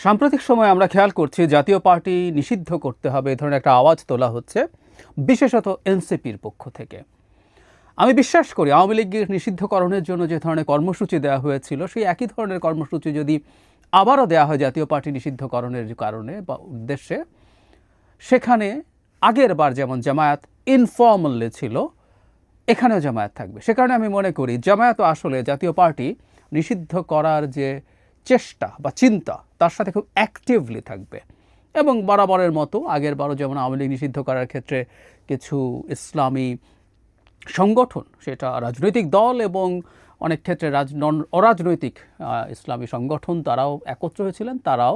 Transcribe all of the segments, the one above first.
সাম্প্রতিক সময়ে আমরা খেয়াল করছি জাতীয় পার্টি নিষিদ্ধ করতে হবে এই ধরনের একটা আওয়াজ তোলা হচ্ছে, বিশেষত এনসিপির পক্ষ থেকে। আমি বিশ্বাস করি আওয়ামী লীগের নিষিদ্ধকরণের জন্য যে ধরনের কর্মসূচি দেওয়া হয়েছিল সেই একই ধরনের কর্মসূচি যদি আবারও দেওয়া হয় জাতীয় পার্টি নিষিদ্ধকরণের কারণে বা উদ্দেশ্যে, সেখানে আগের বার যেমন জামায়াত ইনফর্মালি ছিল, এখানেও জামায়াত থাকবে। সে কারণে আমি মনে করি জামায়াতও আসলে জাতীয় পার্টি নিষিদ্ধ করার যে চেষ্টা বা চিন্তা তার সাথে খুব অ্যাক্টিভলি থাকবে এবং বরাবরের মতো আগের বারও যেমন আওয়ামী লীগ নিষিদ্ধ করার ক্ষেত্রে কিছু ইসলামী সংগঠন, সেটা রাজনৈতিক দল এবং অনেক ক্ষেত্রে অরাজনৈতিক ইসলামী সংগঠন, তারাও একত্র হয়েছিলেন, তারাও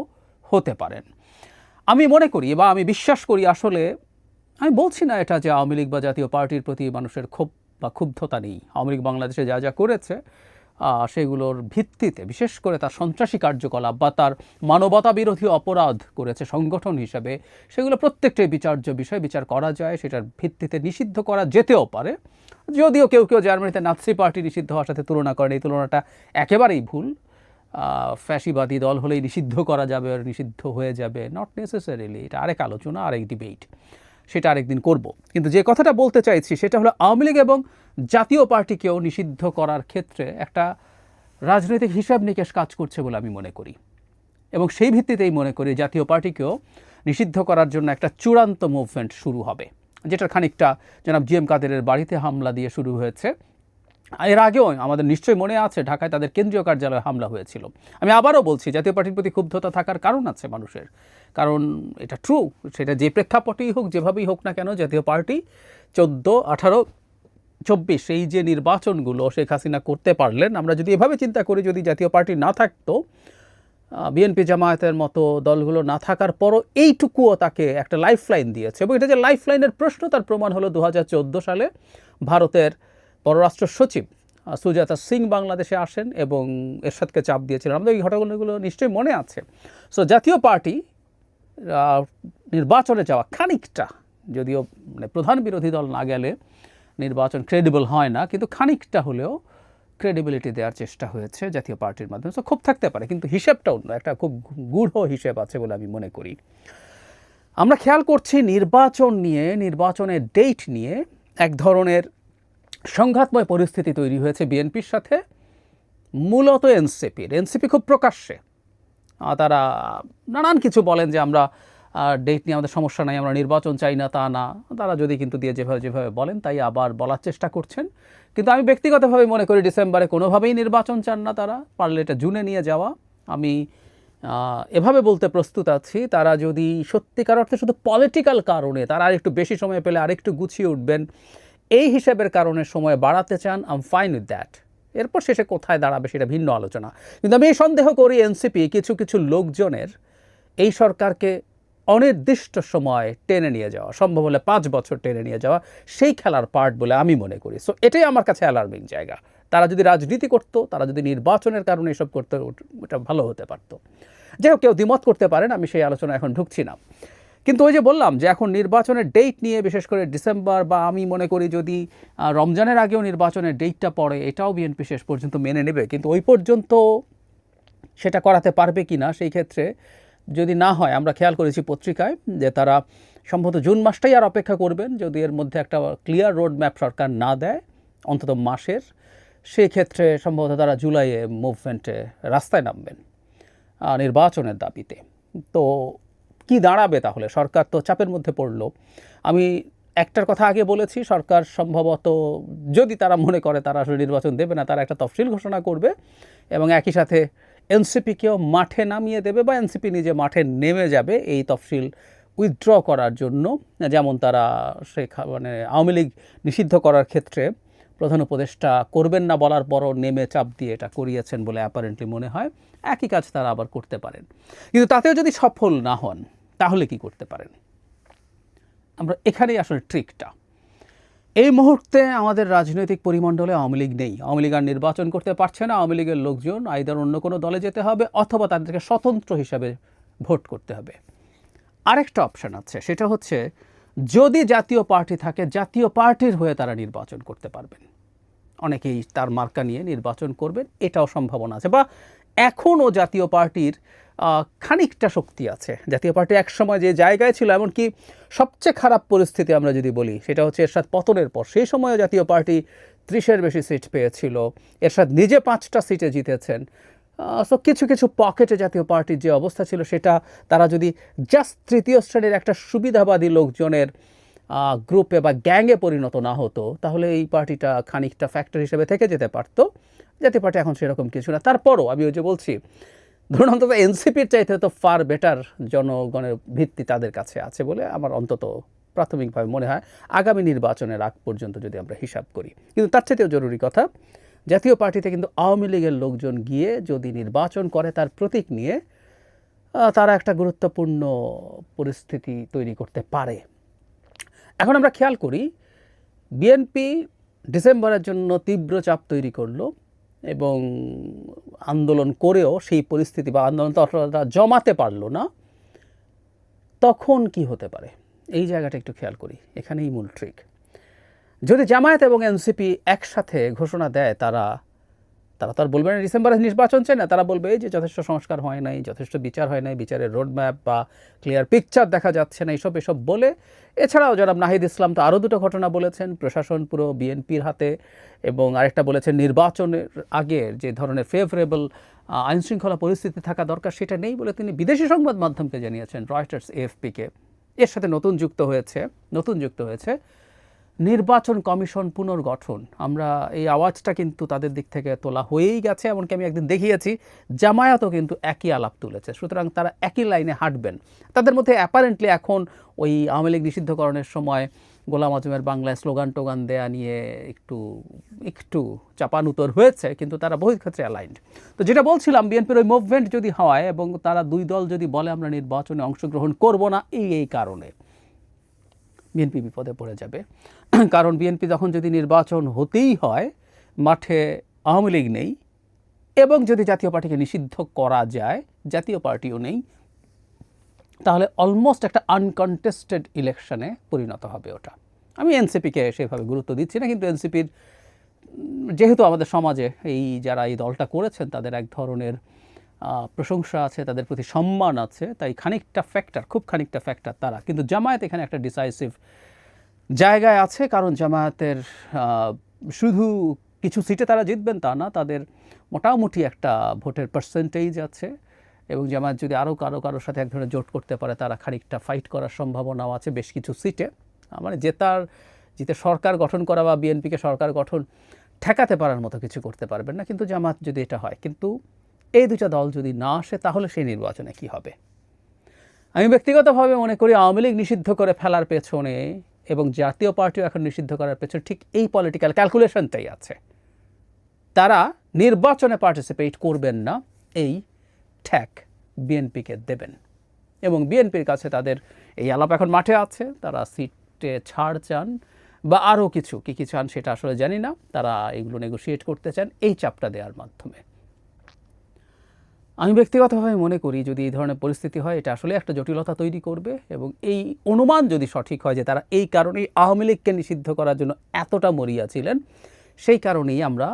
হতে পারেন। আমি মনে করি বা আমি বিশ্বাস করি, আসলে আমি বলছি না এটা যে আওয়ামী লীগ বা জাতীয় পার্টির প্রতি মানুষের ক্ষোভ বা ক্ষুব্ধতা নেই। আওয়ামী লীগ বাংলাদেশে যা যা করেছে সেগুলোর ভিত্তিতে, বিশেষ করে তার সন্ত্রাসী কার্যকলাপ বা তার মানবতা বিরোধী অপরাধ করেছে সংগঠন হিসেবে, সেগুলো প্রত্যেকটাই বিচার্য বিষয়, বিচার করা যায়, সেটার ভিত্তিতে নিষিদ্ধ করা যেতেও পারে। যদিও কেউ কেউ জার্মানিতে নাৎসি পার্টি নিষিদ্ধ হওয়ার সাথে তুলনা করেন, এই তুলনাটা একেবারেই ভুল। ফ্যাসিবাদী দল হলেই নিষিদ্ধ করা যাবে আর নিষিদ্ধ হয়ে যাবে, নট নেসেসারিলি। এটা আরেক আলোচনা, আরেক ডিবেট, সেটা আরেকদিন করব। কিন্তু যে কথাটা বলতে চাইছি সেটা হলো আওয়ামী লীগ এবং জাতীয় পার্টিকেও নিষিদ্ধ করার ক্ষেত্রে একটা রাজনৈতিক হিসাব নিকেশ কাজ করছে বলে আমি মনে করি, এবং সেই ভিত্তিতেই মনে করি জাতীয় পার্টিকেও নিষিদ্ধ করার জন্য একটা চূড়ান্ত মুভমেন্ট শুরু হবে, যেটার খানিকটা জনাব জি এম কাদেরের বাড়িতে হামলা দিয়ে শুরু হয়েছে। এর আগেও আমাদের নিশ্চয়ই মনে আছে ঢাকায় তাদের কেন্দ্রীয় কার্যালয়ে হামলা হয়েছিল। আমি আবারও বলছি, জাতীয় পার্টির প্রতি ক্ষুব্ধতা থাকার কারণ আছে মানুষের, কারণ এটা ট্রু, সেটা যে প্রেক্ষাপটেই হোক, যেভাবেই হোক না কেন, জাতীয় পার্টি 14, 18, 24 এই যে নির্বাচনগুলো শেখ হাসিনা করতে পারলেন, আমরা যদি এভাবে চিন্তা করি, যদি জাতীয় পার্টি না থাকতো, বিএনপি জামায়াতের মতো দলগুলো না থাকার পরও এইটুকুও তাকে একটা লাইফলাইন দিয়েছে, এবং এটা যে লাইফলাইনের প্রশ্ন তার প্রমাণ হলো 2014 সালে ভারতের পররাষ্ট্র সচিব সুজাতা সিং বাংলাদেশে আসেন এবং এরশাদকে চাপ দিয়েছিলেন। আমাদের এই ঘটনাগুলো নিশ্চয়ই মনে আছে। সো জাতীয় পার্টি নির্বাচনে যাওয়া খানিকটা, যদিও মানে প্রধান বিরোধী দল না গেলে নির্বাচন ক্রেডিবল হয় না, কিন্তু খানিকটা হলেও ক্রেডিবিলিটি দেওয়ার চেষ্টা হয়েছে জাতীয় পার্টির মাধ্যমে। সো খুব থাকতে পারে, কিন্তু হিসেবটা অন্য একটা খুব গূঢ় হিসেব আছে বলে আমি মনে করি। আমরা খেয়াল করছি নির্বাচন নিয়ে, নির্বাচনের ডেট নিয়ে এক ধরনের সংঘাতময় পরিস্থিতি তৈরি হয়েছে বিএনপির সাথে, মূলত এনসিপি খুব প্রকাশ্যে তারা নানান কিছু বলেন যে আমরা ডেট নিয়ে আমাদের সমস্যা নাই, আমরা নির্বাচন চাই না, তা না। তারা যদি কিন্তু দিয়ে যেভাবে বলেন তাই আবার বলার চেষ্টা করছেন। কিন্তু আমি ব্যক্তিগতভাবে মনে করি ডিসেম্বরে কোনোভাবেই নির্বাচন চান না তারা, পারলে এটা জুনে নিয়ে যাওয়া। আমি এভাবে বলতে প্রস্তুত আছি, তারা যদি সত্যিকার অর্থে শুধু পলিটিক্যাল কারণে তারা আরেকটু বেশি সময় পেলে আরেকটু গুছিয়ে উঠবেন, এই হিসাবের কারণে সময় বাড়াতে চান, I am fine with that. এরপর শেষে কোথায় দাঁড়াবে সেটা ভিন্ন আলোচনা। কিন্তু আমি এই সন্দেহ করি এনসিপি কিছু কিছু লোকজনের এই সরকারকে অনির্দিষ্ট সময় টেনে নিয়ে যাওয়া, সম্ভব হলে 5 বছর টেনে নিয়ে যাওয়া, সেই খেলার পার্ট বলে আমি মনে করি। সো এটাই আমার কাছে অ্যালার্মিং জায়গা। তারা যদি রাজনীতি করতো, তারা যদি নির্বাচনের কারণে এসব করতে, ওটা ভালো হতে পারতো। যাই হোক, কেউ দ্বিমত করতে পারেন, আমি সেই আলোচনা এখন ঢুকছি না। কিন্তু ওই যে বললাম যে এখন নির্বাচনের ডেট নিয়ে, বিশেষ করে ডিসেম্বর বা আমি মনে করি যদি রমজানের আগেও নির্বাচনের ডেটটা পড়ে, এটাও বিএনপি শেষ পর্যন্ত মেনে নেবে। কিন্তু ওই পর্যন্ত সেটা করাতে পারবে কি না, সেই ক্ষেত্রে যদি না হয়, আমরা খেয়াল করেছি পত্রিকায় যে তারা সম্ভবত জুন মাসটাই আর অপেক্ষা করবেন, যদি এর মধ্যে একটা ক্লিয়ার রোড ম্যাপ সরকার না দেয় অন্তত মাসের, সেই ক্ষেত্রে সম্ভবত তারা জুলাইয়ে মুভমেন্টে রাস্তায় নামবেন নির্বাচনের দাবিতে। তো কি দাঁড়াবে তাহলে? সরকার তো চাপের মধ্যে পড়ল। আমি একটার কথা আগে বলেছি, সরকার সম্ভবত যদি তারা মনে করে তারা আসলে নির্বাচন দেবে না, তারা একটা তফসিল ঘোষণা করবে এবং একই সাথে এনসিপিকেও মাঠে নামিয়ে দেবে বা এনসিপি নিজে মাঠে নেমে যাবে এই তফসিল উইথড্র করার জন্য। যেমন তারা মানে আওয়ামী লীগ নিষিদ্ধ করার ক্ষেত্রে প্রধান উপদেষ্টা করবেন না বলার পরও নেমে চাপ দিয়ে এটা করিয়েছেন বলে অ্যাপারেন্টলি মনে হয়, একই কাজ তারা আবার করতে পারেন। কিন্তু তাতেও যদি সফল না হন, তাহলে কি করতে পারেন? আমরা এখানেই আসলে ট্রিকটা। এই মুহূর্তে আমাদের রাজনৈতিক পরিমণ্ডলে আওয়ামী লীগ নেই। আওয়ামী লীগ আর নির্বাচন করতে পারছে না। আওয়ামী লীগের লোকজন আইদার অন্য কোনো দলে যেতে হবে অথবা তাদেরকে স্বতন্ত্র হিসাবে ভোট করতে হবে। আরেকটা অপশান আছে, সেটা হচ্ছে যদি জাতীয় পার্টি থাকে, জাতীয় পার্টির হয়ে তারা নির্বাচন করতে পারবেন। অনেকেই তার মার্কা নিয়ে নির্বাচন করবেন, এটাও সম্ভাবনা আছে। বা এখনও জাতীয় পার্টির খানিকটা শক্তি আছে। জাতীয় পার্টি একসময় যে জায়গায় ছিল, এমনকি সবচেয়ে খারাপ পরিস্থিতি আমরা যদি বলি সেটা হচ্ছে এরশাদ পতনের পর, সেই সময়ও জাতীয় পার্টি 30-এর বেশি সিট পেয়েছিল। এরশাদ নিজে 5টা সিটে জিতেছেন। সো কিছু কিছু পকেটে জাতীয় পার্টির যে অবস্থা ছিল সেটা তারা যদি জাস্ট তৃতীয় শ্রেণীর একটা সুবিধাবাদী লোকজনের গ্রুপে বা গ্যাংয়ে পরিণত না হতো, তাহলে এই পার্টিটা খানিকটা ফ্যাক্টর হিসেবে থেকে যেতে পারতো। জাতীয় পার্টি এখন সেরকম কিছু না। তারপরও আমি ওই যে বলছি, ধরুন অন্তত এনসিপির চাইতে তো ফার বেটার জনগণের ভিত্তি তাদের কাছে আছে বলে আমার অন্তত প্রাথমিকভাবে মনে হয়, আগামী নির্বাচনের আগ পর্যন্ত যদি আমরা হিসাব করি। কিন্তু তার চাইতেও জরুরি কথা, জাতীয় পার্টিতে কিন্তু আওয়ামী লীগের লোকজন গিয়ে যদি নির্বাচন করে তার প্রতীক নিয়ে, তারা একটা গুরুত্বপূর্ণ পরিস্থিতি তৈরি করতে পারে। এখন আমরা খেয়াল করি, বিএনপি ডিসেম্বরের জন্য তীব্র চাপ তৈরি করলো এবং আন্দোলন করেও সেই পরিস্থিতি বা আন্দোলন তৎপরতা জমাতে পারলো না। তখন কি হতে পারে এই জায়গাটা একটু খেয়াল করি, এখানেই মূল ট্রিক। যদি জামায়াত এবং এনসিপি একসাথে ঘোষণা দেয় তারা তো আর বলবে না ডিসেম্বরে নির্বাচন চাই না, তারা বলবে যে যথেষ্ট সংস্কার হয় নাই, যথেষ্ট বিচার হয় নাই, বিচারের রোডম্যাপ বা ক্লিয়ার পিকচার দেখা যাচ্ছে না, এসব বলে। এছাড়াও জনাব নাহিদ ইসলাম তো আরও দুটো ঘটনা বলেছেন, প্রশাসন পুরো বিএনপির হাতে, এবং আরেকটা বলেছেন নির্বাচনের আগের যে ধরনের ফেভারেবল আইনশৃঙ্খলা পরিস্থিতি থাকা দরকার সেটা নেই বলে তিনি বিদেশি সংবাদ মাধ্যমকে জানিয়েছেন, রয়টার্স, এএফপিকে। এর সাথে নতুন যুক্ত হয়েছে নির্বাচন কমিশন পুনর্গঠন। আমরা এই আওয়াজটা কিন্তু তাদের দিক থেকে তোলা হয়েই গেছে, এমনকি আমি একদিন দেখিয়েছি জামায়াতও কিন্তু একই আলাপ তুলেছে। সুতরাং তারা একই লাইনে হাঁটবেন। তাদের মধ্যে অ্যাপারেন্টলি এখন ওই আওয়ামী লীগ নিষিদ্ধকরণের সময় গোলাম আজমের বাংলায় স্লোগান টোগান দেয়া নিয়ে একটু চাপানুতর হয়েছে, কিন্তু তারা বহু ক্ষেত্রে অ্যালাইন্ড। তো যেটা বলছিলাম, বিএনপির ওই মুভমেন্ট যদি হয় এবং তারা দুই দল যদি বলে আমরা নির্বাচনে অংশগ্রহণ করব না, এই কারণে বিএনপি বিপদে পড়ে যাবে। কারণ বিএনপি যখন যদি নির্বাচন হতেই হয়, মাঠে আওয়ামী লীগ নেই, এবং যদি জাতীয় পার্টিকে নিষিদ্ধ করা যায়, জাতীয় পার্টিও নেই, তাহলে অলমোস্ট একটা আনকনটেস্টেড ইলেকশনে পরিণত হবে ওটা। আমি এনসিপিকে সেভাবে গুরুত্ব দিচ্ছি না, কিন্তু এনসিপির যেহেতু আমাদের সমাজে যারা এই দলটা করেছেন তাদের এক ধরনের প্রশংসা আছে, তাদের প্রতি সম্মান আছে, তাই খুব খানিকটা ফ্যাক্টর তারা। কিন্তু জামায়াত এখানে একটা ডিসাইসিভ জায়গায় আছে, কারণ জামায়াতের শুধু কিছু সিটে তারা জিতবেন তা না, তাদের মোটামুটি একটা ভোটের পার্সেন্টেজ আছে, এবং জামায়াত যদি আরও কারোর সাথে এক ধরনের জোট করতে পারে, তারা খানিকটা ফাইট করার সম্ভাবনাও আছে বেশ কিছু সিটে। মানে জিতে সরকার গঠন করা বা বিএনপিকে সরকার গঠন ঠেকাতে পারার মতো কিছু করতে পারবেন না, কিন্তু জামায়াত যদি এটা হয়। কিন্তু এই দুটা দল যদি না আসে, তাহলে সেই নির্বাচনে কি হবে? আমি ব্যক্তিগতভাবে মনে করি আওয়ামী লীগ নিষিদ্ধ করে ফেলার পেছনে এবং জাতীয় পার্টিও এখন নিষিদ্ধ করার পেছনে ঠিক এই পলিটিক্যাল ক্যালকুলেশনটাই আছে। তারা নির্বাচনে পার্টিসিপেট করবেন না, এই ঠ্যাক বিএনপিকে দেবেন, এবং বিএনপির কাছে তাদের এই আলাপ এখন মাঠে আছে। তারা সিটে ছাড় চান বা আরও কিছু কী চান সেটা আসলে জানি না, তারা এগুলো নেগোশিয়েট করতে চান এই চাপটা দেওয়ার মাধ্যমে। আমি ব্যক্তিগতভাবে মনে করি যদি এই ধরনের পরিস্থিতি হয়, এটা আসলে একটা জটিলতা তৈরি করবে, এবং এই অনুমান যদি সঠিক হয় যে তারা এই কারণেই আওয়ামী লীগকে নিষিদ্ধ করার জন্য এতটা মরিয়া ছিলেন, সেই কারণেই আমরা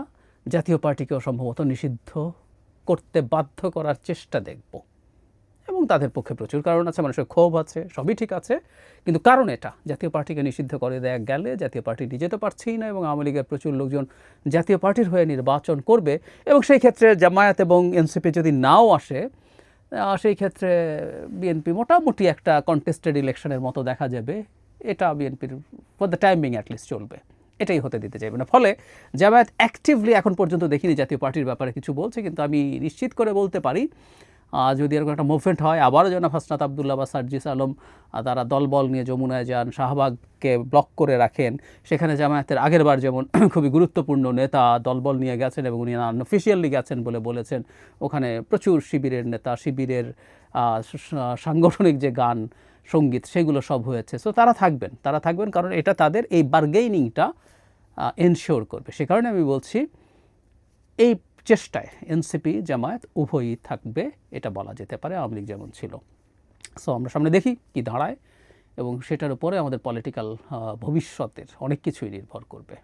জাতীয় পার্টিকেও সম্ভবত নিষিদ্ধ করতে বাধ্য করার চেষ্টা দেখব। এবং তাদের পক্ষে প্রচুর কারণ আছে, মানুষের ক্ষোভ আছে, সবই ঠিক আছে, কিন্তু কারণ এটা জাতীয় পার্টিকে নিষিদ্ধ করে দেয়া গেলে জাতীয় পার্টি নিজে তো পারছেই না, এবং আওয়ামী লীগের প্রচুর লোকজন জাতীয় পার্টির হয়ে নির্বাচন করবে, এবং সেই ক্ষেত্রে জামায়াত এবং এনসিপি যদি নাও আসে, সেই ক্ষেত্রে বিএনপি মোটামুটি একটা কন্টেস্টেড ইলেকশনের মতো দেখা যাবে। এটা বিএনপির ফর দ্য টাইমিং অ্যাটলিস্ট চলবে, এটাই হতে দিতে চাইবে না। ফলে জামায়াত অ্যাক্টিভলি এখন পর্যন্ত দেখিনি জাতীয় পার্টির ব্যাপারে কিছু বলছে, কিন্তু আমি নিশ্চিত করে বলতে পারি যদি এরকম একটা মুভমেন্ট হয়, আবারও যেন হাসনাত আবদুল্লাহ বা সার্জিস আলম তারা দলবল নিয়ে যমুনায় যান, শাহবাগকে ব্লক করে রাখেন, সেখানে জামায়াতের আগেরবার যেমন খুবই গুরুত্বপূর্ণ নেতা দলবল নিয়ে গেছেন এবং উনি আনঅফিসিয়ালি গেছেন বলে বলেছেন, ওখানে প্রচুর শিবিরের নেতা, শিবিরের সাংগঠনিক যে গান সঙ্গীত সেগুলো সব হয়েছে। সো তারা থাকবেন কারণ এটা তাদের এই বার্গেইনিংটা এনশিওর করবে। সে কারণে আমি বলছি এই চেষ্টায় এনসিপি জামায়াত উভয়ই থাকবে, এটা বলা যেতে পারে, আওয়ামী লীগ যেমন ছিল। সো আমরা সামনে দেখি কি দাঁড়ায়, এবং সেটার উপরে আমাদের পলিটিক্যাল ভবিষ্যতের অনেক কিছুই নির্ভর করবে।